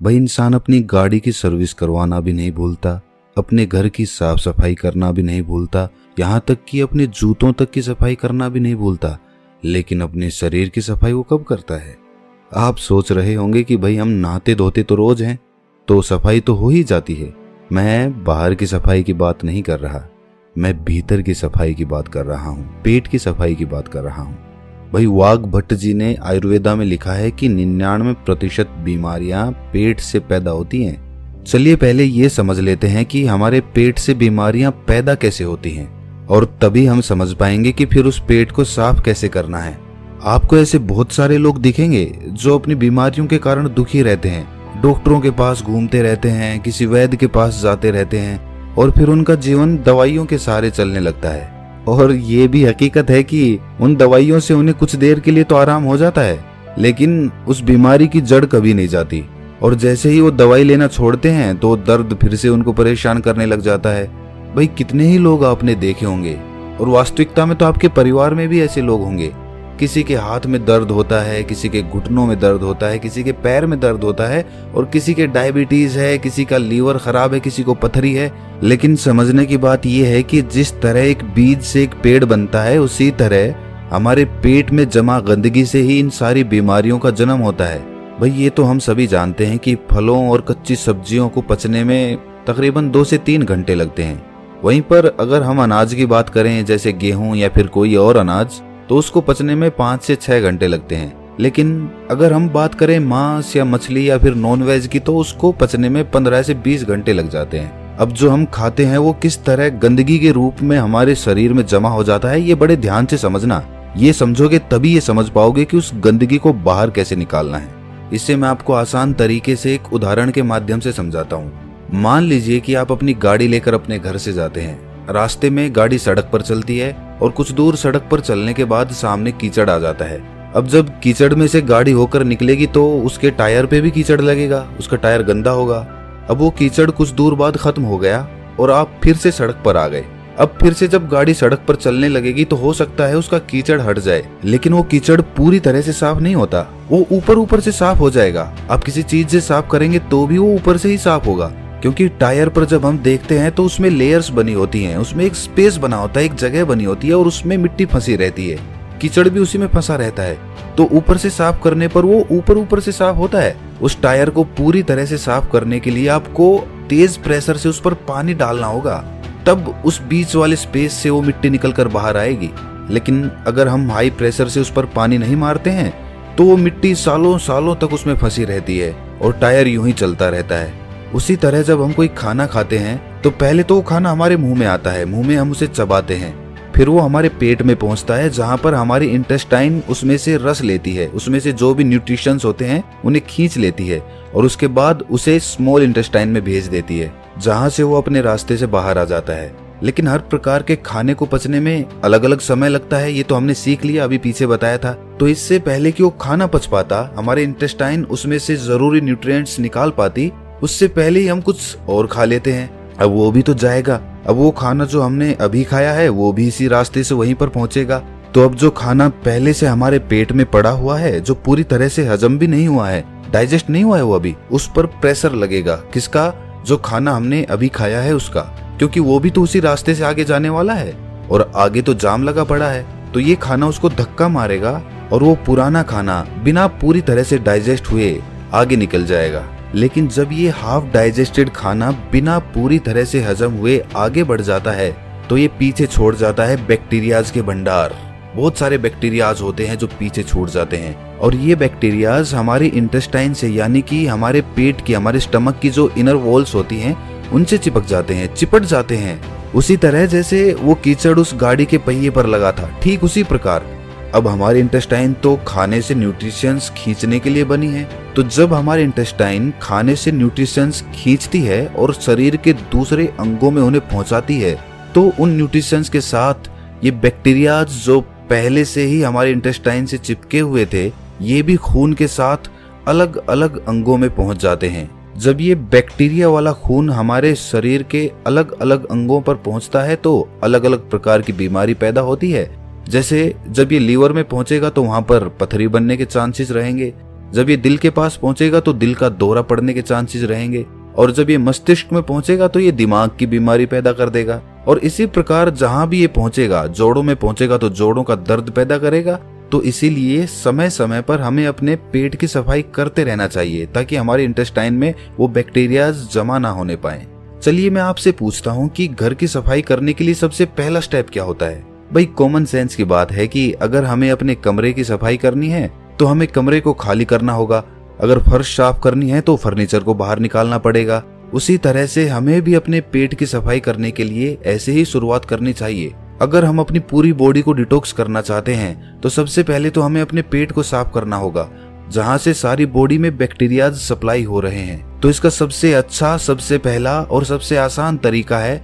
भाई इंसान अपनी गाड़ी की सर्विस करवाना भी नहीं भूलता, अपने घर की साफ सफाई करना भी नहीं भूलता, यहाँ तक कि अपने जूतों तक की सफाई करना भी नहीं भूलता, लेकिन अपने शरीर की सफाई वो कब करता है? आप सोच रहे होंगे कि भाई हम नहाते धोते तो रोज हैं, तो सफाई तो हो ही जाती है। मैं बाहर की सफाई की बात नहीं कर रहा, मैं भीतर की सफाई की बात कर रहा हूँ, पेट की सफाई की बात कर रहा हूँ। भाई वाघ भट्ट जी ने आयुर्वेदा में लिखा है कि 99% बीमारियां पेट से पैदा होती हैं। चलिए पहले ये समझ लेते हैं कि हमारे पेट से बीमारियां पैदा कैसे होती हैं, और तभी हम समझ पाएंगे कि फिर उस पेट को साफ कैसे करना है। आपको ऐसे बहुत सारे लोग दिखेंगे जो अपनी बीमारियों के कारण दुखी रहते हैं, डॉक्टरों के पास घूमते रहते हैं, किसी वैद्य के पास जाते रहते हैं, और फिर उनका जीवन दवाइयों के सहारे चलने लगता है। और ये भी हकीकत है कि उन दवाइयों से उन्हें कुछ देर के लिए तो आराम हो जाता है, लेकिन उस बीमारी की जड़ कभी नहीं जाती। और जैसे ही वो दवाई लेना छोड़ते हैं तो दर्द फिर से उनको परेशान करने लग जाता है। भाई कितने ही लोग आपने देखे होंगे, और वास्तविकता में तो आपके परिवार में भी ऐसे लोग होंगे। किसी के हाथ में दर्द होता है, किसी के घुटनों में दर्द होता है, किसी के पैर में दर्द होता है, और किसी के डायबिटीज है, किसी का लीवर खराब है, किसी को पथरी है। लेकिन समझने की बात यह है कि जिस तरह एक बीज से एक पेड़ बनता है, उसी तरह हमारे पेट में जमा गंदगी से ही इन सारी बीमारियों का जन्म होता है। भाई ये तो हम सभी जानते हैं कि फलों और कच्ची सब्जियों को पचने में तकरीबन 2 से 3 घंटे लगते हैं। वहीं पर अगर हम अनाज की बात करें, जैसे गेहूं या फिर कोई और अनाज, तो उसको पचने में 5 से 6 घंटे लगते हैं। लेकिन अगर हम बात करें मांस या मछली या फिर नॉनवेज की, तो उसको पचने में 15 से 20 घंटे लग जाते हैं। अब जो हम खाते हैं वो किस तरह गंदगी के रूप में हमारे शरीर में जमा हो जाता है, ये बड़े ध्यान से समझना। ये समझोगे तभी ये समझ पाओगे कि उस गंदगी को बाहर कैसे निकालना है। इससे मैं आपको आसान तरीके से एक उदाहरण के माध्यम से समझाता हूँ। मान लीजिए कि आप अपनी गाड़ी लेकर अपने घर से जाते हैं। रास्ते में गाड़ी सड़क पर चलती है, और कुछ दूर सड़क पर चलने के बाद सामने कीचड़ आ जाता है। अब जब कीचड़ में से गाड़ी होकर निकलेगी तो उसके टायर पे भी कीचड़ लगेगा, उसका टायर गंदा होगा। अब वो कीचड़ कुछ दूर बाद खत्म हो गया और आप फिर से सड़क पर आ गए। अब फिर से जब गाड़ी सड़क पर चलने लगेगी तो हो सकता है उसका कीचड़ हट जाए, लेकिन वो कीचड़ पूरी तरह से साफ नहीं होता, वो ऊपर ऊपर से साफ हो जाएगा। आप किसी चीज से साफ करेंगे तो भी वो ऊपर से ही साफ होगा, क्योंकि टायर पर जब हम देखते हैं तो उसमें लेयर्स बनी होती हैं, उसमें एक स्पेस बना होता है, एक जगह बनी होती है, और उसमें मिट्टी फंसी रहती है, कीचड़ भी उसी में फंसा रहता है। तो ऊपर से साफ करने पर वो ऊपर ऊपर से साफ होता है। उस टायर को पूरी तरह से साफ करने के लिए आपको तेज प्रेशर से उस पर पानी डालना होगा, तब उस बीच वाले स्पेस से वो मिट्टी निकल कर बाहर आएगी। लेकिन अगर हम हाई प्रेशर से उस पर पानी नहीं मारते हैं तो वो मिट्टी सालों सालों तक उसमें फंसी रहती है और टायर यूं ही चलता रहता है। उसी तरह जब हम कोई खाना खाते हैं तो पहले तो वो खाना हमारे मुंह में आता है, मुंह में हम उसे चबाते हैं, फिर वो हमारे पेट में पहुंचता है, जहां पर हमारी इंटेस्टाइन उसमें से रस लेती है, उसमें से जो भी न्यूट्रिशंस होते हैं उन्हें खींच लेती है, और उसके बाद उसे स्मॉल इंटेस्टाइन में भेज देती है, जहां से वो अपने रास्ते से बाहर आ जाता है। लेकिन हर प्रकार के खाने को पचने में अलग अलग समय लगता है, ये तो हमने सीख लिया, अभी पीछे बताया था। तो इससे पहले कि वो खाना पच पाता, हमारे इंटेस्टाइन उसमें से जरूरी न्यूट्रिएंट्स निकाल पाती, उससे पहले ही हम कुछ और खा लेते हैं। अब वो भी तो जाएगा, अब वो खाना जो हमने अभी खाया है वो भी इसी रास्ते से वहीं पर पहुंचेगा। तो अब जो खाना पहले से हमारे पेट में पड़ा हुआ है, जो पूरी तरह से हजम भी नहीं हुआ है, डाइजेस्ट नहीं हुआ है, वो अभी उस पर प्रेशर लगेगा। किसका? जो खाना हमने अभी खाया है उसका, क्योंकि वो भी तो उसी रास्ते से आगे जाने वाला है और आगे तो जाम लगा पड़ा है। तो ये खाना उसको धक्का मारेगा और वो पुराना खाना बिना पूरी तरह से डाइजेस्ट हुए आगे निकल जाएगा। लेकिन जब ये हाफ डाइजेस्टेड खाना बिना पूरी तरह से हजम हुए आगे बढ़ जाता है तो ये पीछे छोड़ जाता है बैक्टीरियाज के भंडार। बहुत सारे बैक्टीरियाज होते हैं जो पीछे छूट जाते हैं, और ये बैक्टीरियाज हमारे इंटेस्टाइन से, यानी कि हमारे पेट की, हमारे स्टमक की जो इनर वॉल्स होती हैं उनसे चिपक जाते हैं, चिपट जाते हैं। उसी तरह जैसे वो कीचड़ उस गाड़ी के पहिए पर लगा था, ठीक उसी प्रकार अब हमारे इंटेस्टाइन तो खाने से न्यूट्रिशंस खींचने के लिए बनी है। तो जब हमारे इंटेस्टाइन खाने से न्यूट्रिशंस खींचती है और शरीर के दूसरे अंगों में उन्हें पहुंचाती है, तो उन न्यूट्रिशंस के साथ ये बैक्टीरियाज जो पहले से ही हमारे इंटेस्टाइन से चिपके हुए थे, ये भी खून के साथ अलग अलग अंगों में पहुंच जाते हैं। जब ये बैक्टीरिया वाला खून हमारे शरीर के अलग अलग अंगों पर पहुंचता है तो अलग अलग प्रकार की बीमारी पैदा होती है। जैसे जब ये लीवर में पहुंचेगा तो वहां पर पथरी बनने के चांसेस रहेंगे। जब ये दिल के पास पहुंचेगा तो दिल का दौरा पड़ने के चांसेस रहेंगे, और जब ये मस्तिष्क में पहुंचेगा तो ये दिमाग की बीमारी पैदा कर देगा, और इसी प्रकार जहां भी ये पहुंचेगा, जोड़ों में पहुंचेगा तो जोड़ों का दर्द पैदा करेगा। तो इसीलिए समय समय पर हमें अपने पेट की सफाई करते रहना चाहिए ताकि हमारे इंटेस्टाइन में वो बैक्टीरिया जमा ना होने पाए। चलिए मैं आपसे पूछता हूँ कि घर की सफाई करने के लिए सबसे पहला स्टेप क्या होता है? भाई कॉमन सेंस की बात है कि अगर हमें अपने कमरे की सफाई करनी है तो हमें कमरे को खाली करना होगा। अगर फर्श साफ करनी है तो फर्नीचर को बाहर निकालना पड़ेगा। उसी तरह से हमें भी अपने पेट की सफाई करने के लिए ऐसे ही शुरुआत करनी चाहिए। अगर हम अपनी पूरी बॉडी को डिटॉक्स करना चाहते हैं तो सबसे पहले तो हमें अपने पेट को साफ करना होगा, जहां से सारी बॉडी में बैक्टीरिया सप्लाई हो रहे हैं। तो इसका सबसे अच्छा, सबसे पहला और सबसे आसान तरीका है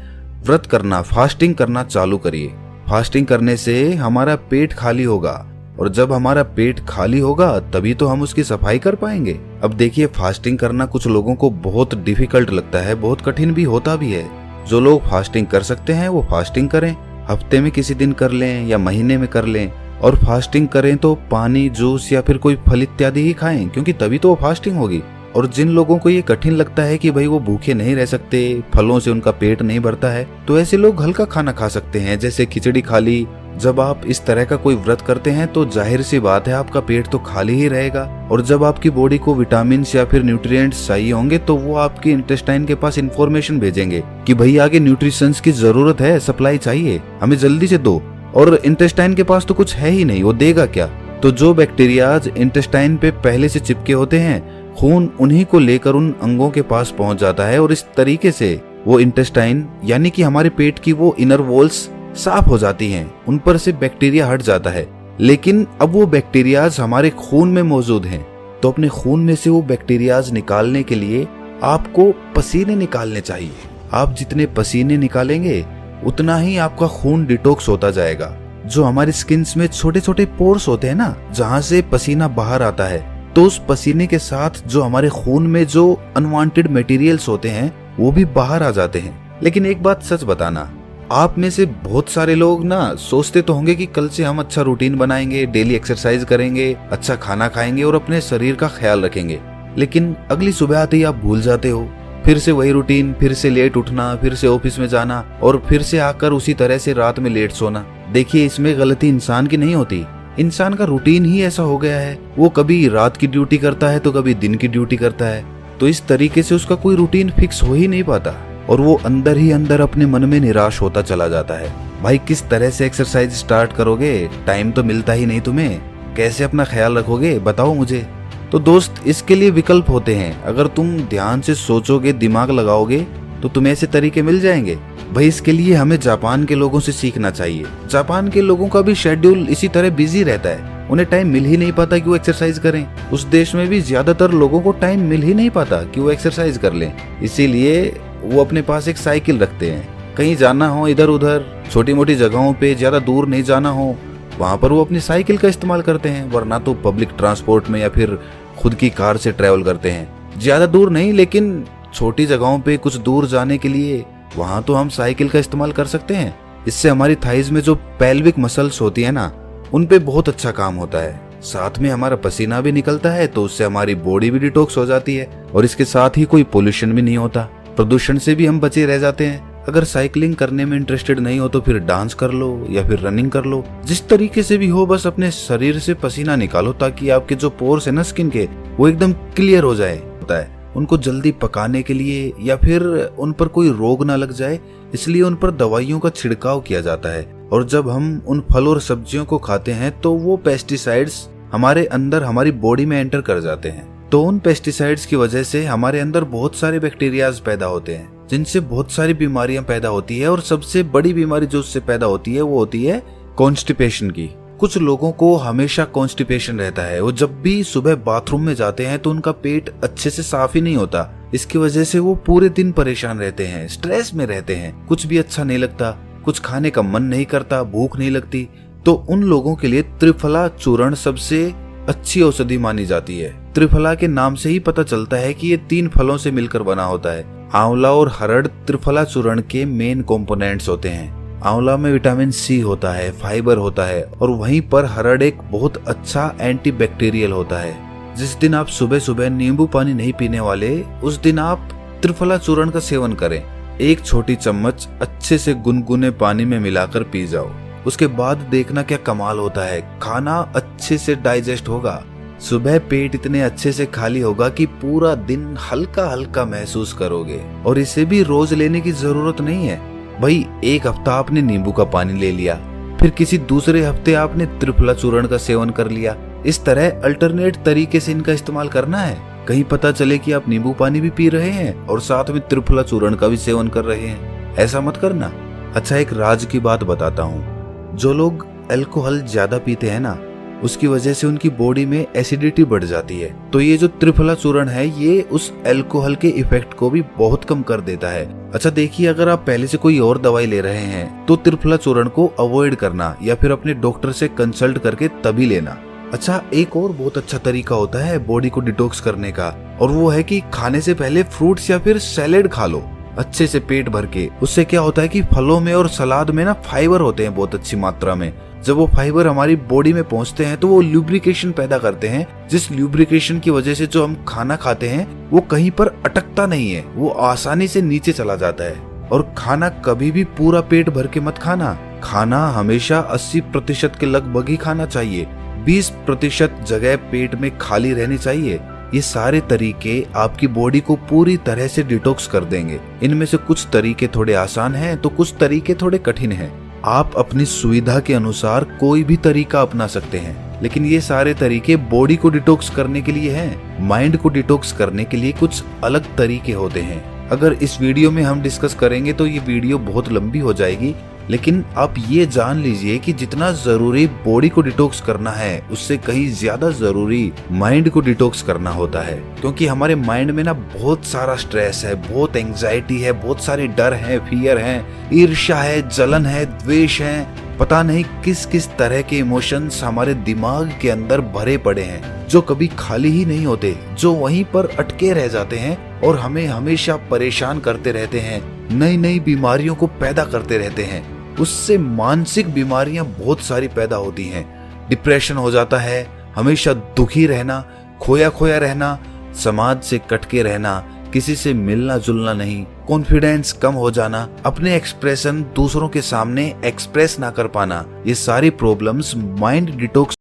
व्रत करना, फास्टिंग करना चालू करिए। फास्टिंग करने से हमारा पेट खाली होगा, और जब हमारा पेट खाली होगा तभी तो हम उसकी सफाई कर पाएंगे। अब देखिए, फास्टिंग करना कुछ लोगों को बहुत डिफिकल्ट लगता है, बहुत कठिन भी होता भी है। जो लोग फास्टिंग कर सकते हैं वो फास्टिंग करें, हफ्ते में किसी दिन कर लें या महीने में कर लें। और फास्टिंग करें तो पानी, जूस या फिर कोई फल इत्यादि ही खाएं, क्योंकि तभी तो वो फास्टिंग होगी। और जिन लोगों को ये कठिन लगता है कि भाई वो भूखे नहीं रह सकते, फलों से उनका पेट नहीं भरता है, तो ऐसे लोग हल्का खाना खा सकते हैं, जैसे खिचड़ी खा ली। जब आप इस तरह का कोई व्रत करते हैं तो जाहिर सी बात है आपका पेट तो खाली ही रहेगा, और जब आपकी बॉडी को विटामिन या फिर न्यूट्रिएंट्स चाहिए होंगे तो वो आपके इंटेस्टाइन के पास इंफॉर्मेशन भेजेंगे कि भाई आगे न्यूट्रिशंस की जरूरत है, सप्लाई चाहिए, हमें जल्दी से दो। और इंटेस्टाइन के पास तो कुछ है ही नहीं, वो देगा क्या? तो जो बैक्टीरियाज इंटेस्टाइन पे पहले से चिपके होते हैं, खून उन्हीं को लेकर उन अंगों के पास पहुंच जाता है, और इस तरीके से वो इंटेस्टाइन यानी कि हमारे पेट की वो इनर वॉल्स साफ हो जाती हैं, उन पर से बैक्टीरिया हट जाता है। लेकिन अब वो बैक्टीरियाज हमारे खून में मौजूद हैं, तो अपने खून में से वो बैक्टीरियाज निकालने के लिए आपको पसीने निकालने चाहिए। आप जितने पसीने निकालेंगे उतना ही आपका खून डिटॉक्स होता जाएगा। जो हमारी स्किन में छोटे छोटे पोर्स होते हैं ना, जहाँ से पसीना बाहर आता है, तो उस पसीने के साथ जो हमारे खून में जो अनवांटेड मटेरियल्स होते हैं वो भी बाहर आ जाते हैं। लेकिन एक बात सच बताना, आप में से बहुत सारे लोग ना सोचते तो होंगे कि कल से हम अच्छा रूटीन बनाएंगे, डेली एक्सरसाइज करेंगे, अच्छा खाना खाएंगे और अपने शरीर का ख्याल रखेंगे। लेकिन अगली सुबह आते ही आप भूल जाते हो, फिर से वही रूटीन, फिर से लेट उठना, फिर से ऑफिस में जाना, और फिर से आकर उसी तरह से रात में लेट सोना। देखिए, इसमें गलती इंसान की नहीं होती, इंसान का रूटीन ही ऐसा हो गया है। वो कभी रात की ड्यूटी करता है तो कभी दिन की ड्यूटी करता है, तो इस तरीके से उसका कोई रूटीन फिक्स हो ही नहीं पाता, और वो अंदर ही अंदर अपने मन में निराश होता चला जाता है। भाई किस तरह से एक्सरसाइज स्टार्ट करोगे? टाइम तो मिलता ही नहीं तुम्हें, कैसे अपना ख्याल रखोगे बताओ मुझे। तो दोस्त, इसके लिए विकल्प होते हैं। अगर तुम ध्यान से सोचोगे, दिमाग लगाओगे, तो तुम्हें ऐसे तरीके मिल जाएंगे। भाई इसके लिए हमें जापान के लोगों से सीखना चाहिए। जापान के लोगों का भी शेड्यूल इसी तरह बिजी रहता है, उन्हें टाइम मिल ही नहीं पाता कि वो एक्सरसाइज करें। उस देश में भी ज्यादातर लोगों को टाइम मिल ही नहीं पाता कि वो एक्सरसाइज कर लें, इसीलिए वो अपने पास एक साइकिल रखते हैं। कहीं जाना हो इधर उधर, छोटी मोटी जगहों पे, ज्यादा दूर नहीं जाना हो, वहां पर वो अपनी साइकिल का इस्तेमाल करते हैं, वरना तो पब्लिक ट्रांसपोर्ट में या फिर खुद की कार से ट्रेवल करते हैं। ज्यादा दूर नहीं, लेकिन छोटी जगहों पे कुछ दूर जाने के लिए वहां तो हम साइकिल का इस्तेमाल कर सकते हैं। इससे हमारी थाइज में जो पेल्विक मसल्स होती है ना, उन पे बहुत अच्छा काम होता है। साथ में हमारा पसीना भी निकलता है, तो उससे हमारी बॉडी भी डिटॉक्स हो जाती है, और इसके साथ ही कोई पोल्यूशन भी नहीं होता, प्रदूषण से भी हम बचे रह जाते हैं। अगर साइकिलिंग करने में इंटरेस्टेड नहीं हो तो फिर डांस कर लो या फिर रनिंग कर लो, जिस तरीके से भी हो, बस अपने शरीर से पसीना निकालो ताकि आपके जो पोर्स है ना स्किन के, वो एकदम क्लियर हो जाए। होता है उनको जल्दी पकाने के लिए या फिर उन पर कोई रोग ना लग जाए, इसलिए उन पर दवाइयों का छिड़काव किया जाता है। और जब हम उन फल और सब्जियों को खाते हैं तो वो पेस्टिसाइड्स हमारे अंदर, हमारी बॉडी में एंटर कर जाते हैं। तो उन पेस्टिसाइड्स की वजह से हमारे अंदर बहुत सारे बैक्टीरियाज पैदा होते हैं, जिनसे बहुत सारी बीमारियां पैदा होती है। और सबसे बड़ी बीमारी जो उससे पैदा होती है वो होती है कॉन्स्टिपेशन की। कुछ लोगों को हमेशा कॉन्स्टिपेशन रहता है, वो जब भी सुबह बाथरूम में जाते हैं तो उनका पेट अच्छे से साफ ही नहीं होता। इसकी वजह से वो पूरे दिन परेशान रहते हैं, स्ट्रेस में रहते हैं, कुछ भी अच्छा नहीं लगता, कुछ खाने का मन नहीं करता, भूख नहीं लगती। तो उन लोगों के लिए त्रिफला चूर्ण सबसे अच्छी औषधि मानी जाती है। त्रिफला के नाम से ही पता चलता है कि ये 3 फलों से मिलकर बना होता है। आंवला और हरड़ त्रिफला चूर्ण के मेन कंपोनेंट्स होते हैं। आंवला में विटामिन सी होता है, फाइबर होता है, और वहीं पर हरड़ एक बहुत अच्छा एंटीबैक्टीरियल होता है, जिस दिन आप सुबह सुबह नींबू पानी नहीं पीने वाले, उस दिन आप त्रिफला चूर्ण का सेवन करें। 1 छोटी चम्मच अच्छे से गुनगुने पानी में मिलाकर पी जाओ। उसके बाद देखना क्या कमाल होता है। खाना अच्छे से डाइजेस्ट होगा। सुबह पेट इतने अच्छे से खाली होगा कि पूरा दिन हल्का हल्का महसूस करोगे। और इसे भी रोज लेने की जरूरत नहीं है भाई। 1 हफ्ता आपने नींबू का पानी ले लिया, फिर किसी दूसरे हफ्ते आपने त्रिफला चूर्ण का सेवन कर लिया। इस तरह अल्टरनेट तरीके से इनका इस्तेमाल करना है। कहीं पता चले कि आप नींबू पानी भी पी रहे हैं और साथ में त्रिफला चूर्ण का भी सेवन कर रहे हैं। ऐसा मत करना। अच्छा, एक राज की बात बताता हूँ। जो लोग अल्कोहल ज्यादा पीते हैं ना, उसकी वजह से उनकी बॉडी में एसिडिटी बढ़ जाती है। तो ये जो त्रिफला चूर्ण है, ये उस अल्कोहल के इफेक्ट को भी बहुत कम कर देता है। अच्छा देखिए, अगर आप पहले से कोई और दवाई ले रहे हैं तो त्रिफला चूर्ण को अवॉइड करना या फिर अपने डॉक्टर से कंसल्ट करके तभी लेना। अच्छा, एक और बहुत अच्छा तरीका होता है बॉडी को डिटॉक्स करने का, और वो है कि खाने से पहले फ्रूट्स या फिर सैलेड खा लो अच्छे से पेट भर के। उससे क्या होता है कि फलों में और सलाद में ना फाइबर होते हैं बहुत अच्छी मात्रा में। जब वो फाइबर हमारी बॉडी में पहुंचते हैं तो वो ल्यूब्रिकेशन पैदा करते हैं, जिस ल्यूब्रिकेशन की वजह से जो हम खाना खाते हैं वो कहीं पर अटकता नहीं है, वो आसानी से नीचे चला जाता है। और खाना कभी भी पूरा पेट भर के मत खाना। खाना हमेशा 80% के लगभग ही खाना चाहिए। 20% जगह पेट में खाली रहनी चाहिए। ये सारे तरीके आपकी बॉडी को पूरी तरह से डिटॉक्स कर देंगे। इनमें से कुछ तरीके थोड़े आसान हैं तो कुछ तरीके थोड़े कठिन हैं। आप अपनी सुविधा के अनुसार कोई भी तरीका अपना सकते हैं, लेकिन ये सारे तरीके बॉडी को डिटॉक्स करने के लिए हैं। माइंड को डिटॉक्स करने के लिए कुछ अलग तरीके होते हैं। अगर इस वीडियो में हम डिस्कस करेंगे तो ये वीडियो बहुत लंबी हो जाएगी, लेकिन आप ये जान लीजिए कि जितना जरूरी बॉडी को डिटॉक्स करना है, उससे कहीं ज्यादा जरूरी माइंड को डिटॉक्स करना होता है। क्योंकि हमारे माइंड में ना बहुत सारा स्ट्रेस है, बहुत एंजाइटी है, बहुत सारे डर है, फियर है, ईर्ष्या है, जलन है, द्वेष है, पता नहीं किस किस तरह के इमोशंस हमारे दिमाग के अंदर भरे पड़े हैं, जो कभी खाली ही नहीं होते, जो वहीं पर अटके रह जाते हैं और हमें हमेशा परेशान करते रहते हैं, नई नई बीमारियों को पैदा करते रहते हैं। उससे मानसिक बीमारियां बहुत सारी पैदा होती हैं। डिप्रेशन हो जाता है, हमेशा दुखी रहना, खोया खोया रहना, समाज से कटके रहना, किसी से मिलना जुलना नहीं, कॉन्फिडेंस कम हो जाना, अपने एक्सप्रेशन दूसरों के सामने एक्सप्रेस ना कर पाना, ये सारी प्रॉब्लम्स माइंड डिटॉक्स